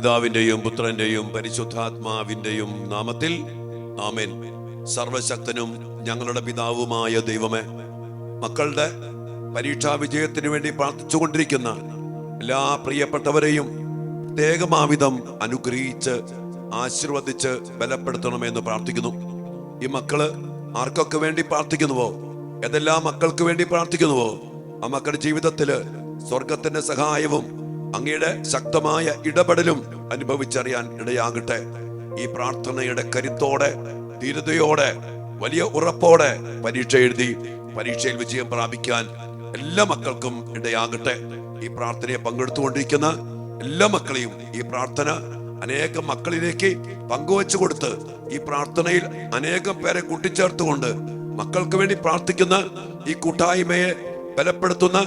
പിതാവിന്റെയും പുത്രന്റെയും പരിശുദ്ധാത്മാവിന്റെയും നാമത്തിൽ ആമേൻ. സർവശക്തനും ഞങ്ങളുടെ പിതാവുമായ ദൈവമേ, മക്കളുടെ പരീക്ഷാ വിജയത്തിന് വേണ്ടി പ്രാർത്ഥിച്ചുകൊണ്ടിരിക്കുന്ന എല്ലാ പ്രിയപ്പെട്ടവരെയും പ്രത്യേകമാവിധം അനുഗ്രഹിച്ച് ആശീർവദിച്ച് ബലപ്പെടുത്തണമെന്ന് പ്രാർത്ഥിക്കുന്നു. ഈ മക്കള് ആർക്കൊക്കെ വേണ്ടി പ്രാർത്ഥിക്കുന്നുവോ, ഏതെല്ലാം മക്കൾക്ക് വേണ്ടി പ്രാർത്ഥിക്കുന്നുവോ, ആ മക്കളുടെ ജീവിതത്തില് സ്വർഗത്തിന്റെ സഹായവും അങ്ങയുടെ ശക്തമായ ഇടപെടലും അനുഭവിച്ചറിയാൻ ഇടയാകട്ടെ. ഈ പ്രാർത്ഥനയുടെ കരുത്തോടെ, ധീരതയോടെ, വലിയ ഉറപ്പോടെ പരീക്ഷ എഴുതി പരീക്ഷയിൽ വിജയം പ്രാപിക്കാൻ എല്ലാ മക്കൾക്കും ഇടയാകട്ടെ. ഈ പ്രാർത്ഥനയെ പങ്കെടുത്തുകൊണ്ടിരിക്കുന്ന എല്ലാ മക്കളെയും ഈ പ്രാർത്ഥന അനേകം മക്കളിലേക്ക് പങ്കുവച്ചു കൊടുത്ത് ഈ പ്രാർത്ഥനയിൽ അനേകം പേരെ കൂട്ടിച്ചേർത്തുകൊണ്ട് മക്കൾക്ക് വേണ്ടി പ്രാർത്ഥിക്കുന്ന ഈ കൂട്ടായ്മയെ ബലപ്പെടുത്തുന്ന,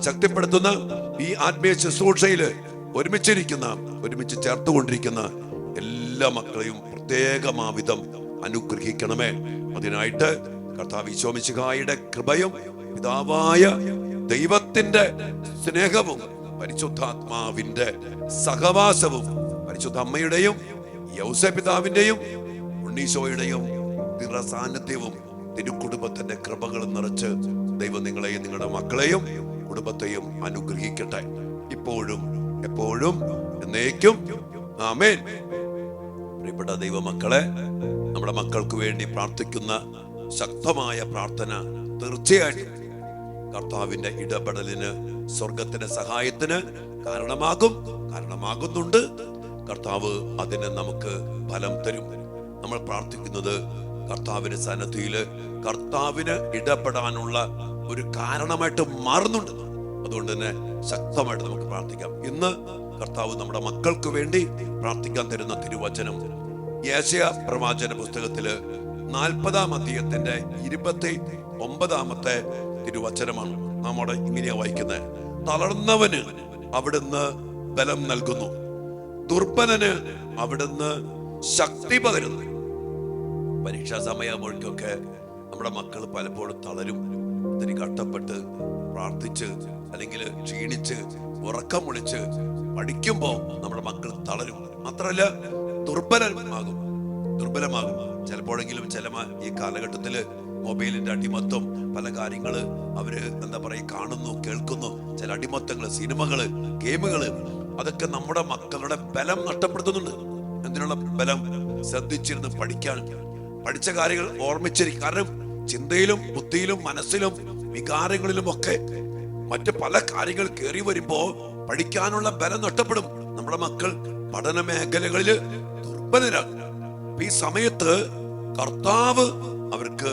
ശക്തിപ്പെടുത്തുന്ന ഈ ആത്മീയ ശുശ്രൂഷയില് ഒരുമിച്ച് ചേർത്തുകൊണ്ടിരിക്കുന്ന എല്ലാ മക്കളെയും പ്രത്യേകമാവിധം അനുഗ്രഹിക്കണമേ. അതിനായിട്ട് കർത്താവ് ഈശോ മിശിഹായുടെ കൃപയും പിതാവായ ദൈവത്തിന്റെ സ്നേഹവും പരിശുദ്ധാത്മാവിന്റെ സഹവാസവും പരിശുദ്ധ അമ്മയുടെയും യൗസേപ്പ് പിതാവിന്റെയും ഉണ്ണീശോയുടെയും സാന്നിധ്യവും തിരുക്കുടുംബത്തിന്റെ കൃപകളും നിറച്ച് ദൈവം നിങ്ങളെയും നിങ്ങളുടെ മക്കളെയും കുടുംബത്തെയും അനുഗ്രഹിക്കട്ടെ, ഇപ്പോഴും എപ്പോഴും എന്നേക്കും. ആമേൻ. പ്രിയപ്പെട്ട ദൈവമക്കളെ, നമ്മുടെ മക്കൾക്ക് വേണ്ടി പ്രാർത്ഥിക്കുന്ന ശക്തമായ പ്രാർത്ഥന തീർച്ചയായിട്ടും കർത്താവിന്റെ ഇടപെടലിന്, സ്വർഗത്തിന്റെ സഹായത്തിന് കാരണമാകുന്നുണ്ട്. കർത്താവ് അതിന് നമുക്ക് ഫലം തരും. നമ്മൾ പ്രാർത്ഥിക്കുന്നത് കർത്താവിന്റെ സന്നിധിയില് കർത്താവിന് ഇടപെടാനുള്ള ഒരു കാരണമായിട്ട് മാറുന്നുണ്ട്. അതുകൊണ്ട് തന്നെ ശക്തമായിട്ട് നമുക്ക് പ്രാർത്ഥിക്കാം. ഇന്ന് കർത്താവ് നമ്മുടെ മക്കൾക്ക് വേണ്ടി പ്രാർത്ഥിക്കാൻ തരുന്ന തിരുവചനം യെശയ്യാ പ്രവാചന പുസ്തകത്തില് 40-ാം അധ്യായത്തിന്റെ 29-ാമത്തെ തിരുവചനമാണ്. നാം അവിടെ ഇങ്ങനെയാ വായിക്കുന്നത്: തളർന്നവന് അവിടുന്ന് ബലം നൽകുന്നു, ദുർബലന് അവിടുന്ന് ശക്തി പകരുന്നു. പരീക്ഷാ സമയമാകുമ്പോഴേക്കൊക്കെ നമ്മുടെ മക്കൾ പലപ്പോഴും തളരും. ഒത്തിരി കഷ്ടപ്പെട്ട് പ്രാർത്ഥിച്ച് അല്ലെങ്കിൽ ക്ഷീണിച്ച് ഉറക്കം വിളിച്ച് പഠിക്കുമ്പോ നമ്മുടെ മക്കൾ തളരും. മാത്രമല്ല ദുർബലമാകും. ചിലപ്പോഴെങ്കിലും ഈ കാലഘട്ടത്തില് മൊബൈലിന്റെ അടിമത്തം, പല കാര്യങ്ങള് അവര് കാണുന്നു, കേൾക്കുന്നു. ചില അടിമത്തങ്ങള്, സിനിമകള്, ഗെയിമുകള്, അതൊക്കെ നമ്മുടെ മക്കളുടെ ബലം നഷ്ടപ്പെടുത്തുന്നുണ്ട്. എന്തിനുള്ള ബലം? ശ്രദ്ധിച്ചിരുന്ന് പഠിക്കാൻ, പഠിച്ച കാര്യങ്ങൾ ഓർമ്മിച്ചിരിക്കും. കാരണം ചിന്തയിലും ബുദ്ധിയിലും മനസ്സിലും വികാരങ്ങളിലും ഒക്കെ മറ്റ് പല കാര്യങ്ങൾ കയറി വരുമ്പോ പഠിക്കാനുള്ള ബലം നഷ്ടപ്പെടും. നമ്മുടെ മക്കൾ പഠന മേഖലകളിൽ ദുർബലരാകും. ഈ സമയത്ത് കർത്താവ് അവർക്ക്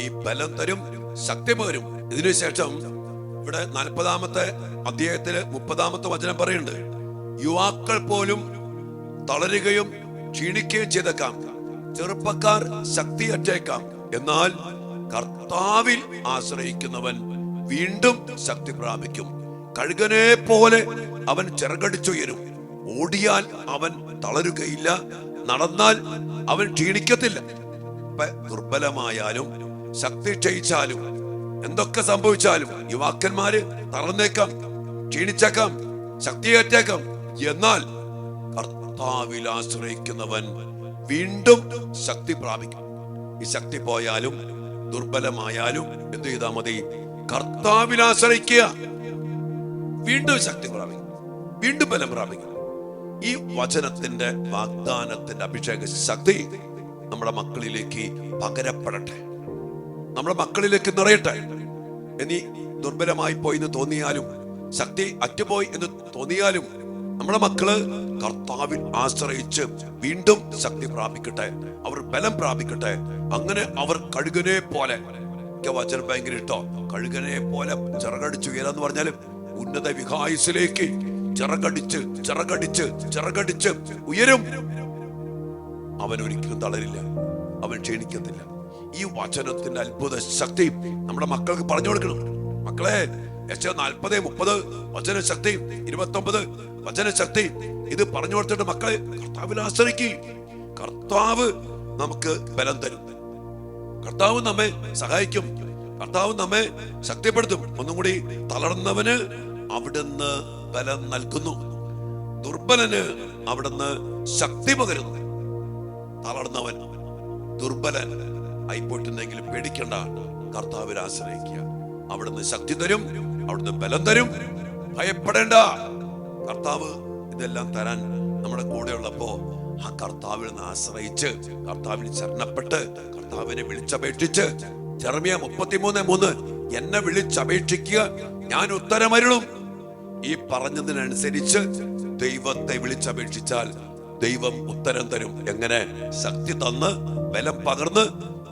ഈ ബലം തരും, ശക്തി പകരും. ഇതിനുശേഷം ഇവിടെ 40-ാമത്തെ അധ്യായത്തില് 30-ാമത്തെ വചനം പറയുന്നുണ്ട്: യുവാക്കൾ പോലും തളരുകയും ക്ഷീണിക്കുകയും ചെയ്തേക്കാം, ചെറുപ്പക്കാർ ശക്തിയറ്റേക്കാം, എന്നാൽ കർത്താവിൽ ആശ്രയിക്കുന്നവൻ വീണ്ടും ശക്തി പ്രാപിക്കും. കഴുകനെ പോലെ അവൻ ചിറകടിച്ചുയരും. ഓടിയാൽ അവൻ തളരുകയില്ല, നടന്നാൽ അവൻ ക്ഷീണിക്കത്തില്ല. ദുർബലമായാലും ശക്തി ക്ഷയിച്ചാലും എന്തൊക്കെ സംഭവിച്ചാലും യുവാക്കന്മാര് തളർന്നേക്കാം, ക്ഷീണിച്ചേക്കാം, ശക്തിയേറ്റേക്കാം, എന്നാൽ കർത്താവിൽ ആശ്രയിക്കുന്നവൻ വീണ്ടും ശക്തി പ്രാപിക്കും. ഈ ശക്തി പോയാലും ദുർബലമായാലും എന്ത് ചെയ്താൽ മതി? കർത്താവിൽ ആശ്രയിക്കുക, വീണ്ടും ശക്തി പ്രാപിക്കും, വീണ്ടും ബലം പ്രാപിക്കും. ഈ വചനത്തിന്റെ വാഗ്ദാനത്തിന്റെ അഭിഷേക ശക്തി നമ്മുടെ മക്കളിലേക്ക് പകരപ്പെടട്ടെ, നമ്മുടെ മക്കളിലേക്ക് നിറയട്ടെ. ഇനി ദുർബലമായി പോയി എന്ന് തോന്നിയാലും, ശക്തി അറ്റുപോയി എന്ന് തോന്നിയാലും, നമ്മുടെ മക്കള് കർത്താവിൽ ആശ്രയിച്ച് വീണ്ടും ശക്തി പ്രാപിക്കട്ടെ, അവർ ബലം പ്രാപിക്കട്ടെ. അങ്ങനെ അവർ കഴുകനെ പോലെ, വചനം ഭയങ്കര ഇട്ടോ, കഴുകനെ പോലെ ചിറകടിച്ചുയരാന്ന് പറഞ്ഞാലും ഉന്നത വിഹായുസിലേക്ക് ചിറകടിച്ച് ഉയരും. അവൻ ഒരിക്കലും തളരില്ല, അവൻ ക്ഷീണിക്കത്തില്ല. ഈ വചനത്തിന്റെ അത്ഭുത ശക്തി നമ്മുടെ മക്കൾക്ക് പറഞ്ഞു കൊടുക്കണം. മക്കളെ, യെശയ്യാ 40-30 വചനശക്തി, 29 വചനശക്തി, ഇത് പറഞ്ഞു കൊടുത്തിട്ട് മക്കളെ കർത്താവിൽ ആശ്രയിക്കുക. കർത്താവ് നമുക്ക് ബലം തരും, കർത്താവ് നമ്മെ സഹായിക്കും, കർത്താവ് നമ്മെ ശക്തിപ്പെടുത്തും. ഒന്നും കൂടി, തളർന്നവന് അവിടുന്ന് ബലം നൽകുന്നു, ദുർബലന് അവിടുന്ന് ശക്തി പകരുന്നു. തളർന്നവൻ ദുർബലൻ ആയിപ്പോയിട്ടുണ്ടെങ്കിലും പേടിക്കണ്ട, കർത്താവിൽ ആശ്രയിക്കുക. അവിടുന്ന് ശക്തി തരും, അവിടുന്ന് ബലം തരും. ഭയപ്പെടേണ്ട, കർത്താവ് ഇതെല്ലാം തരാൻ നമ്മുടെ കൂടെ ഉള്ളപ്പോ ആ കർത്താവിൽ നിന്ന് ആശ്രയിച്ച്, കർത്താവിൽ ശരണപ്പെട്ട്, കർത്താവിനെ വിളിച്ചപേക്ഷിച്ച്, ജെറമ്യാ 33:3 എന്നെ വിളിച്ചപേക്ഷിക്കുക, ഞാൻ ഉത്തരമരുളും. ഈ പറഞ്ഞതിനനുസരിച്ച് ദൈവത്തെ വിളിച്ചപേക്ഷിച്ചാൽ ദൈവം ഉത്തരം തരും. എങ്ങനെ? ശക്തി തന്ന്, ബലം പകർന്ന്,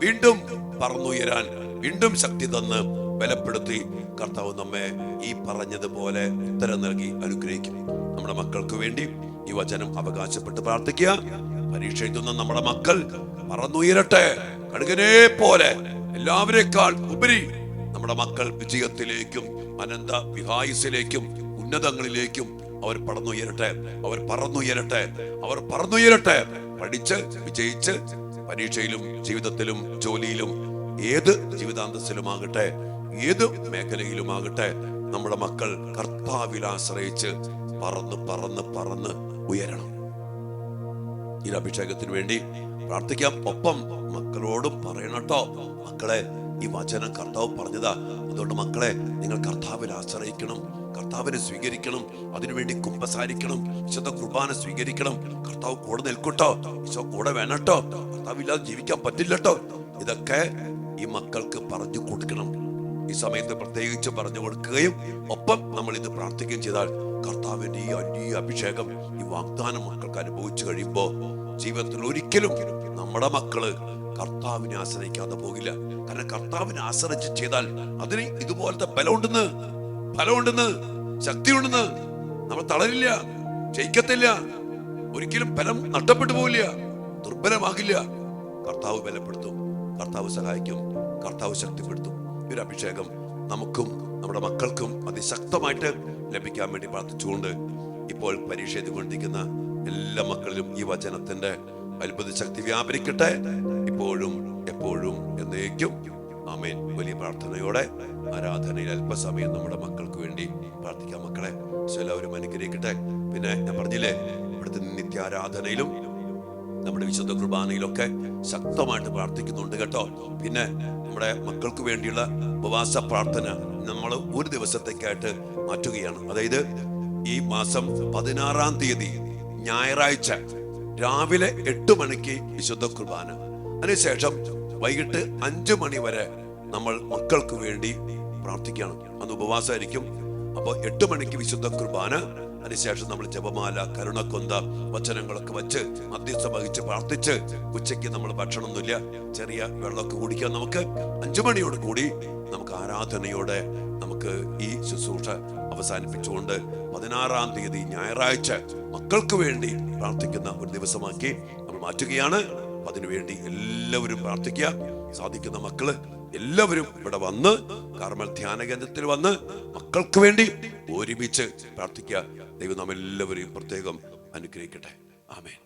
വീണ്ടും പറന്നുയരാൻ വീണ്ടും ശക്തി തന്ന് ബലപ്പെടുത്തി കർത്താവ് നമ്മെ ഈ പറഞ്ഞതുപോലെ ഉത്തരം നൽകി അനുഗ്രഹിക്കും. നമ്മുടെ മക്കൾക്ക് വേണ്ടി ഈ വചനം അവകാശപ്പെട്ട് പ്രാർത്ഥിക്കുക. പരീക്ഷ എഴുതുന്ന നമ്മുടെ മക്കൾ പറന്നുയരട്ടെ, കടുകനെ പോലെ. എല്ലാവരെക്കാൾ ഉപരി നമ്മുടെ മക്കൾ വിജയത്തിലേക്കും അനന്ത വിഹായുസിലേക്കും ഉന്നതങ്ങളിലേക്കും അവർ പറന്നുയരട്ടെ, അവർ പറന്നുയരട്ടെ, അവർ പറന്നുയരട്ടെ. പഠിച്ച് വിജയിച്ച് പരീക്ഷയിലും ജീവിതത്തിലും ജോലിയിലും ഏത് ജീവിതാന്തസ്സിലുമാകട്ടെ, ഏത് മേഖലയിലുമാകട്ടെ, നമ്മുടെ മക്കൾ കർത്താവിൽ ആശ്രയിച്ച് പറന്ന് പറന്ന് പറന്ന് ഉയരണം. ഈ അഭിഷേകത്തിന് വേണ്ടി പ്രാർത്ഥിക്കാം. ഒപ്പം മക്കളോടും പറയണട്ടോ, മക്കളെ ഈ വചനം കർത്താവ് പറഞ്ഞതാ, അതുകൊണ്ട് മക്കളെ നിങ്ങൾ കർത്താവിൽ ആശ്രയിക്കണം, കർത്താവിനെ സ്വീകരിക്കണം, അതിനുവേണ്ടി കുമ്പസാരിക്കണം, വിശുദ്ധ കുർബാന സ്വീകരിക്കണം. കർത്താവ് കൂടെ നിൽക്കട്ടോ, ഈശോ കൂടെ വേണട്ടോ, കർത്താവില്ലാതെ ജീവിക്കാൻ പറ്റില്ലട്ടോ. ഇതൊക്കെ ഈ മക്കൾക്ക് പറഞ്ഞു കൊടുക്കണം. ഈ സമയത്ത് പ്രത്യേകിച്ച് പറഞ്ഞു കൊടുക്കുകയും ഒപ്പം നമ്മൾ ഇത് പ്രാർത്ഥിക്കുകയും ചെയ്താൽ കർത്താവിന്റെ ഈ അഭിഷേകം, ഈ വാഗ്ദാനം മക്കൾക്ക് അനുഭവിച്ചു കഴിയുമ്പോ ജീവിതത്തിൽ ഒരിക്കലും നമ്മുടെ മക്കള് കർത്താവിനെ ആശ്രയിക്കാതെ പോകില്ല. കാരണം കർത്താവിനെ ആശ്രയിച്ച് ചെയ്താൽ അതിന് ഇതുപോലത്തെ ഫലമുണ്ടെന്ന് ശക്തിയുണ്ടെന്ന്. നമ്മൾ തളരില്ല, ജയിക്കത്തില്ല, ഒരിക്കലും ബലം നഷ്ടപ്പെട്ടു പോകില്ല, ദുർബലമാകില്ല. കർത്താവ് ബലപ്പെടുത്തും, കർത്താവ് സഹായിക്കും, കർത്താവ് ശക്തിപ്പെടുത്തും. ഒരു അഭിഷേകം നമുക്കും നമ്മുടെ മക്കൾക്കും അതിശക്തമായിട്ട് ലഭിക്കാൻ വേണ്ടി പ്രാർത്ഥിച്ചുകൊണ്ട് ഇപ്പോൾ പരീക്ഷ എഴുതിക്കൊണ്ടിരിക്കുന്ന എല്ലാ മക്കളിലും ഈ വചനത്തിന്റെ അത്ഭുത ശക്തി വ്യാപരിക്കട്ടെ, ഇപ്പോഴും എപ്പോഴും എന്നേക്കും. ആമേൻ. വലിയ പ്രാർത്ഥനയോടെ ആരാധനയിൽ അല്പസമയം നമ്മുടെ മക്കൾക്ക് വേണ്ടി പ്രാർത്ഥിക്കാം. മക്കളെ എല്ലാവരും അനുഗ്രഹിക്കട്ടെ. പിന്നെ ഞാൻ പറഞ്ഞില്ലേ, ഇവിടുത്തെ നിത്യാരാധനയിലും നമ്മുടെ വിശുദ്ധ കുർബാനയിലൊക്കെ ശക്തമായിട്ട് പ്രാർത്ഥിക്കുന്നുണ്ട് കേട്ടോ. പിന്നെ നമ്മുടെ മക്കൾക്ക് വേണ്ടിയുള്ള ഉപവാസ പ്രാർത്ഥന നമ്മൾ ഒരു ദിവസത്തേക്കായിട്ട് മാറ്റുകയാണ്. അതായത് ഈ മാസം 16-ാം തീയതി ഞായറാഴ്ച രാവിലെ 8 മണിക്ക് വിശുദ്ധ കുർബാന, അതിനുശേഷം വൈകിട്ട് 5 മണി വരെ നമ്മൾ മക്കൾക്ക് വേണ്ടി പ്രാർത്ഥിക്കുകയാണ്. അന്ന് ഉപവാസമായിരിക്കും. അപ്പൊ 8 മണിക്ക് വിശുദ്ധ കുർബാന, അതിനുശേഷം നമ്മൾ ജപമാല, കരുണക്കൊന്ത, വചനങ്ങളൊക്കെ വെച്ച് മധ്യസ്ഥം വഹിച്ച് പ്രാർത്ഥിച്ച് ഉച്ചയ്ക്ക് നമ്മൾ ഭക്ഷണമൊന്നുമില്ല, ചെറിയ വെള്ളമൊക്കെ കുടിക്കാൻ നമുക്ക് 5 മണിയോട് കൂടി നമുക്ക് ആരാധനയോടെ നമുക്ക് ഈ ശുശ്രൂഷ അവസാനിപ്പിച്ചുകൊണ്ട് 16-ാം തീയതി ഞായറാഴ്ച മക്കൾക്ക് വേണ്ടി പ്രാർത്ഥിക്കുന്ന ഒരു ദിവസമാക്കി നമ്മൾ മാറ്റുകയാണ്. അതിനുവേണ്ടി എല്ലാവരും പ്രാർത്ഥിക്കുക. സാധിക്കുന്ന മക്കള് എല്ലാവരും ഇവിടെ വന്ന് കാർമൽ ധ്യാന കേന്ദ്രത്തിൽ വന്ന് മക്കൾക്ക് വേണ്ടി ഒരുമിച്ച് പ്രാർത്ഥിക്കുക. ദൈവം നാം എല്ലാവരെയും പ്രത്യേകം അനുഗ്രഹിക്കട്ടെ. ആമേൻ.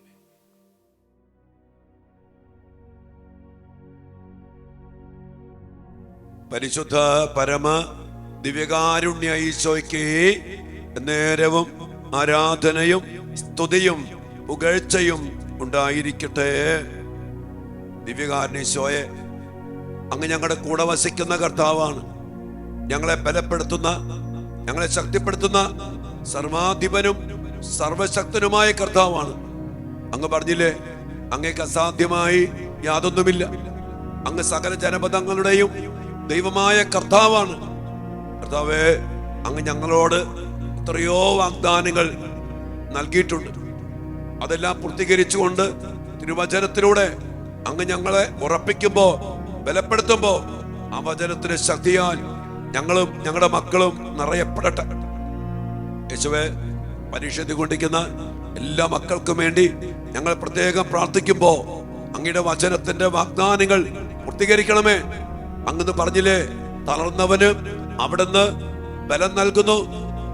പരിശുദ്ധ പരമ ദിവ്യകാരുണ്യ ഈശോയ്ക്ക് നേരവും ആരാധനയും സ്തുതിയും പുകഴ്ചയും ഉണ്ടായിരിക്കട്ടെ. ദിവ്യകാരുണ്യ ഈശോയെ, അങ്ങ് ഞങ്ങളുടെ കൂടെ വസിക്കുന്ന കർത്താവാണ്. ഞങ്ങളെ ബലപ്പെടുത്തുന്ന, ഞങ്ങളെ ശക്തിപ്പെടുത്തുന്ന സർവാധിപനും സർവശക്തനുമായ കർത്താവാണ്. അങ്ങ് പറഞ്ഞില്ലേ, അങ്ങേക്ക് അസാധ്യമായി യാതൊന്നുമില്ല. അങ്ങ് സകല ജനപദങ്ങളുടെയും ദൈവമായ കർത്താവാണ്. കർത്താവേ, അങ്ങ് ഞങ്ങളോട് എത്രയോ വാഗ്ദാനങ്ങൾ നൽകിയിട്ടുണ്ട്. അതെല്ലാം പൂർത്തീകരിച്ചുകൊണ്ട് തിരുവചനത്തിലൂടെ അങ്ങ് ഞങ്ങളെ ഉറപ്പിക്കുമ്പോ, ബലപ്പെടുത്തുമ്പോ, ആ വചനത്തിന്റെ ശക്തിയാൽ ഞങ്ങളും ഞങ്ങളുടെ മക്കളും നിറയപ്പെടട്ടെ. യേശുവേ, പരീക്ഷ എഴുതിക്കൊണ്ടിരിക്കുന്ന എല്ലാ മക്കൾക്കും വേണ്ടി ഞങ്ങൾ പ്രത്യേകം പ്രാർത്ഥിക്കുമ്പോ അങ്ങയുടെ വചനത്തിന്റെ വാഗ്ദാനങ്ങൾ പൂർത്തീകരിക്കണമേ. അങ്ങ് പറഞ്ഞില്ലേ, തളർന്നവന് അവിടുന്ന് ബലം നൽകുന്നു,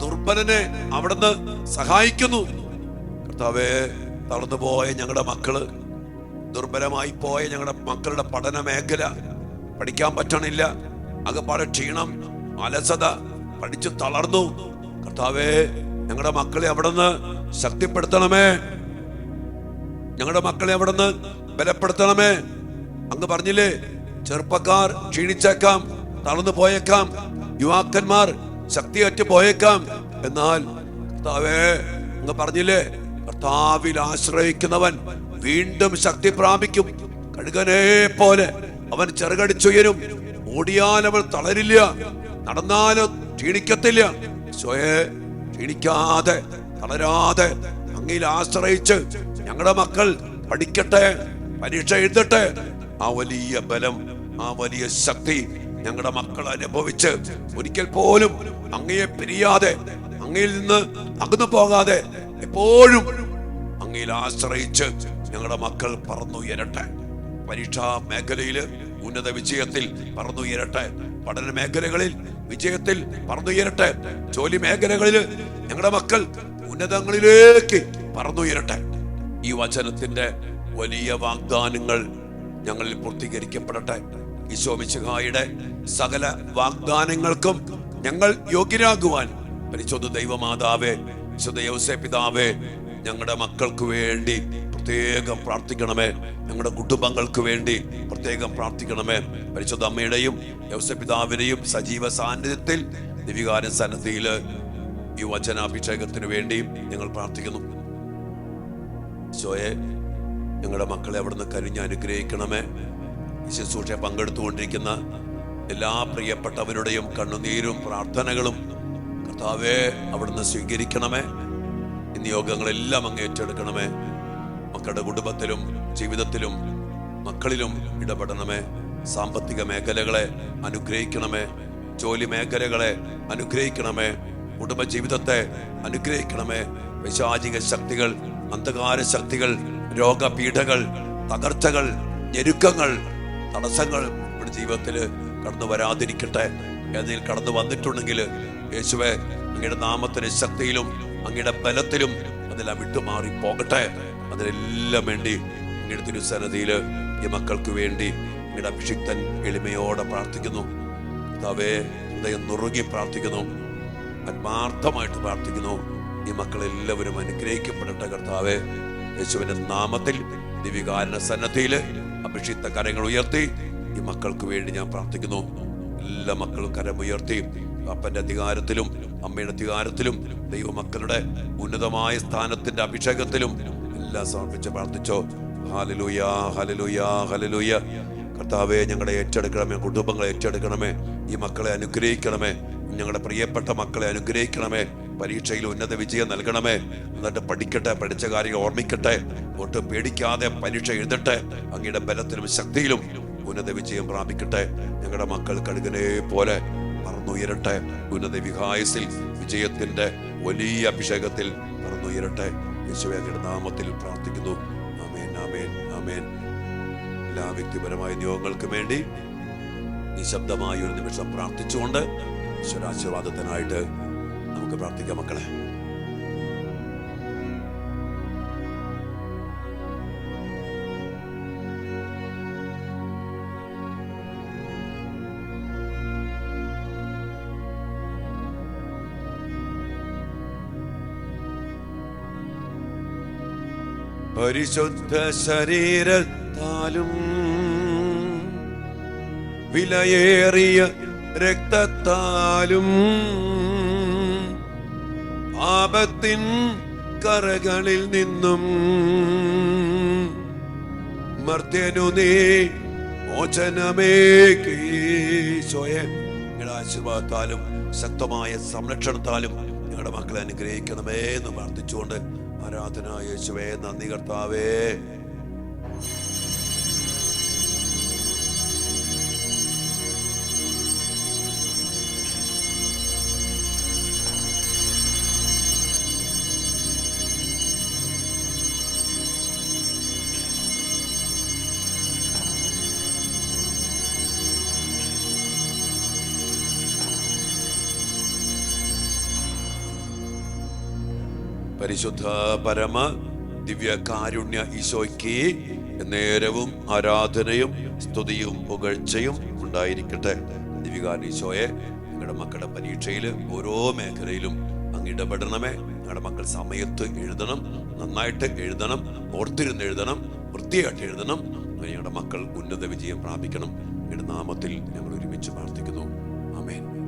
ദുർബലനെ അവിടുന്ന് സഹായിക്കുന്നു. കർത്താവേ, തളർന്നു പോയ ഞങ്ങളുടെ മക്കള്, ദുർബലമായി പോയ ഞങ്ങളുടെ മക്കളുടെ പഠന മേഖല, പഠിക്കാൻ പറ്റണില്ല, അകപ്പാടെ ക്ഷീണം, അലസത, പഠിച്ചു തളർന്നു. കർത്താവേ, ഞങ്ങളുടെ മക്കളെ അവിടുന്ന് ശക്തിപ്പെടുത്തണമേ. ഞങ്ങളുടെ മക്കളെ അവിടുന്ന് ബലപ്പെടുത്തണമേ. അങ്ങ് പറഞ്ഞില്ലേ, ചെറുപ്പക്കാർ ക്ഷീണിച്ചേക്കാം, തളർന്നു പോയേക്കാം, യുവാക്കന്മാർ ശക്തിയറ്റ് പോയേക്കാം. എന്നാൽ കർത്താവേ, അങ്ങ് പറഞ്ഞില്ലേ, കർത്താവിൽ ആശ്രയിക്കുന്നവൻ വീണ്ടും ശക്തി പ്രാപിക്കും. കഴുകനെ പോലെ അവൻ ചെറുകടിച്ചുയരും. ഓടിയാൽ അവൻ തളരില്ല, നടന്നാലും ക്ഷീണിക്കത്തില്ല. ക്ഷീണിക്കാതെ തളരാതെ അങ്ങയിൽ ആശ്രയിച്ച് ഞങ്ങളുടെ മക്കൾ പഠിക്കട്ടെ, പരീക്ഷ എഴുതട്ടെ. ആ വലിയ ബലം, ആ വലിയ ശക്തി ഞങ്ങളുടെ മക്കൾ അനുഭവിച്ച് ഒരിക്കൽ പോലും അങ്ങയെ പിരിയാതെ, അങ്ങയിൽ നിന്ന് അകന്നു പോകാതെ എപ്പോഴും അങ്ങയിൽ ആശ്രയിച്ച് ഞങ്ങളുടെ മക്കൾ പറന്നുയരട്ടെ. പരീക്ഷാ മേഖലയില് ഉന്നത വിജയത്തിൽ പറന്നുയരട്ടെ. പഠന മേഖലകളിൽ വിജയത്തിൽ പറന്നുയരട്ടെ. ജോലി മേഖലകളിൽ ഞങ്ങളുടെ മക്കൾ ഉന്നതങ്ങളിലേക്ക് പറന്നുയരട്ടെ. ഈ വചനത്തിന്റെ വലിയ വാഗ്ദാനങ്ങൾ ഞങ്ങളിൽ പൂർത്തീകരിക്കപ്പെടട്ടെ. ഈശോ മിശിഹായുടെ സകല വാഗ്ദാനങ്ങൾക്കും ഞങ്ങൾ യോഗ്യരാകുവാൻ പരിശുദ്ധ ദൈവമാതാവേ, വിശുദ്ധ യൗസേപ്പ് പിതാവേ, ഞങ്ങളുടെ മക്കൾക്ക് വേണ്ടി പ്രത്യേകം പ്രാർത്ഥിക്കണമേ. ഞങ്ങളുടെ കുടുംബങ്ങൾക്ക് വേണ്ടി പ്രത്യേകം പ്രാർത്ഥിക്കണമേ. പരിശുദ്ധ അമ്മയുടെയും യൗസേപ്പ് പിതാവിനെയും സജീവ സാന്നിധ്യത്തിൽ ദിവികാര സന്നിധിയിൽ ഈ വചനാഭിഷേകത്തിന് വേണ്ടിയും ഞങ്ങൾ പ്രാർത്ഥിക്കുന്നു. ഈശോയെ, ഞങ്ങളുടെ മക്കളെ അവിടുന്ന് കനിഞ്ഞ് അനുഗ്രഹിക്കണമേ. ഈ ശുശ്രൂഷ പങ്കെടുത്തുകൊണ്ടിരിക്കുന്ന എല്ലാ പ്രിയപ്പെട്ടവരുടെയും കണ്ണുനീരും പ്രാർത്ഥനകളും കർത്താവേ അവിടുന്ന് സ്വീകരിക്കണമേ. ഈ നിയോഗങ്ങളെല്ലാം അങ്ങ് ഏറ്റെടുക്കണമേ. മക്കളുടെ കുടുംബത്തിലും ജീവിതത്തിലും മക്കളിലും ഇടപെടണമേ. സാമ്പത്തിക മേഖലകളെ അനുഗ്രഹിക്കണമേ. ജോലി മേഖലകളെ അനുഗ്രഹിക്കണമേ. കുടുംബജീവിതത്തെ അനുഗ്രഹിക്കണമേ. പൈശാചിക ശക്തികൾ, അന്ധകാര ശക്തികൾ, രോഗപീഠകൾ, തകർച്ചകൾ, ഞെരുക്കങ്ങൾ, തടസ്സങ്ങൾ നമ്മുടെ ജീവിതത്തിൽ കടന്നു വരാതിരിക്കട്ടെ. ഏതെങ്കിലും കടന്നു വന്നിട്ടുണ്ടെങ്കിൽ യേശുവേ, അങ്ങയുടെ നാമത്തിന്റെ ശക്തിയിലും അങ്ങയുടെ ബലത്തിലും അതെല്ലാം വിട്ടുമാറി പോകട്ടെ. അതിനെല്ലാം വേണ്ടി അങ്ങയുടെ തിരുസന്നിധിയിൽ ഈ മക്കൾക്ക് വേണ്ടി അങ്ങയുടെ അഭിഷിക്തൻ എളിമയോടെ പ്രാർത്ഥിക്കുന്നു. കർത്താവേ, ഹൃദയം നുറുങ്ങി പ്രാർത്ഥിക്കുന്നു, ആത്മാർത്ഥമായിട്ട് പ്രാർത്ഥിക്കുന്നു. ഈ മക്കളെല്ലാവരും അനുഗ്രഹിക്കപ്പെടട്ടെ. കർത്താവേ, യേശുവിന്റെ നാമത്തിൽ ദിവികാരണ സന്നദ്ധിയില് അഭിഷിക്ത കരങ്ങൾ ഉയർത്തി ഈ മക്കൾക്ക് വേണ്ടി ഞാൻ പ്രാർത്ഥിക്കുന്നു. എല്ലാ മക്കളും കരമുയർത്തി അപ്പന്റെ അധികാരത്തിലും അമ്മയുടെ അധികാരത്തിലും ദൈവമക്കളുടെ ഉന്നതമായ സ്ഥാനത്തിന്റെ അഭിഷേകത്തിലും എല്ലാം സമർപ്പിച്ച് പ്രാർത്ഥിച്ചോ. Hallelujah, hallelujah, hallelujah. കർത്താവേ, ഞങ്ങളെ ഏറ്റെടുക്കണമേ. കുടുംബങ്ങളെ ഏറ്റെടുക്കണമേ. ഈ മക്കളെ അനുഗ്രഹിക്കണമേ. ഞങ്ങളുടെ പ്രിയപ്പെട്ട മക്കളെ അനുഗ്രഹിക്കണമേ. പരീക്ഷയിൽ ഉന്നത വിജയം നൽകണമേ. എന്നിട്ട് പഠിക്കട്ടെ, പഠിച്ച കാര്യങ്ങൾ ഓർമ്മിക്കട്ടെ, ഒട്ടും പേടിക്കാതെ പരീക്ഷ എഴുതട്ടെ. അങ്ങയുടെ ബലത്തിലും ശക്തിയിലും ഉന്നത വിജയം പ്രാപിക്കട്ടെ. ഞങ്ങളുടെ മക്കൾ കഴുകനെ പോലെ പറന്നുയരട്ടെ. ഉന്നത വിഹായസിൽ വിജയത്തിന്റെ വലിയ അഭിഷേകത്തിൽ പറന്നുയരട്ടെ. യേശുവേ, അങ്ങയുടെ നാമത്തിൽ പ്രാർത്ഥിക്കുന്നു. ആമേൻ, ആമേൻ, ആമേൻ. എല്ലാ വ്യക്തിപരമായ നിയോഗങ്ങൾക്കും വേണ്ടി നിശബ്ദമായ ഒരു നിമിഷം പ്രാർത്ഥിച്ചുകൊണ്ട് ഈശ്വരാശീർവാദത്തിനായിട്ട് നമുക്ക് പ്രാർത്ഥിക്കാം. മക്കളെ, പരിശുദ്ധ ശരീരത്താലും വിലയേറിയ രക്തത്താലും പാപത്തിൻ കറകളിൽ നിന്നും മർത്യനു നീ മോചനമേകീശോയെ, ഞങ്ങളുടെ ആശീർവാദത്താലും ശക്തമായ സംരക്ഷണത്താലും ഞങ്ങളുടെ മക്കളെ അനുഗ്രഹിക്കണമേ എന്ന് പ്രാർത്ഥിച്ചുകൊണ്ട് ആരാധന. യേശുവേ, നന്ദി കർത്താവേ. പരിശുദ്ധ പരമ ദിവ്യ കാരുണ്യ ഈശോയ്ക്ക് നേരവും ആരാധനയും സ്തുതിയും പുകഴ്ചയും ഉണ്ടായിരിക്കട്ടെ. ദിവ്യകാരുണ്യ ഈശോയെ, ഞങ്ങളുടെ മക്കളുടെ പരീക്ഷയിൽ ഓരോ മേഖലയിലും അങ്ങ് ഇടപെടണമേ. ഞങ്ങളുടെ മക്കൾ സമയത്ത് എഴുതണം, നന്നായിട്ട് എഴുതണം, ഓർത്തിരുന്ന് എഴുതണം, വൃത്തിയായിട്ട് എഴുതണം. ഞങ്ങളുടെ മക്കൾ ഉന്നത വിജയം പ്രാപിക്കണം. ഞങ്ങളുടെ നാമത്തിൽ ഞങ്ങൾ ഒരുമിച്ച് പ്രാർത്ഥിക്കുന്നു. ആമേൻ.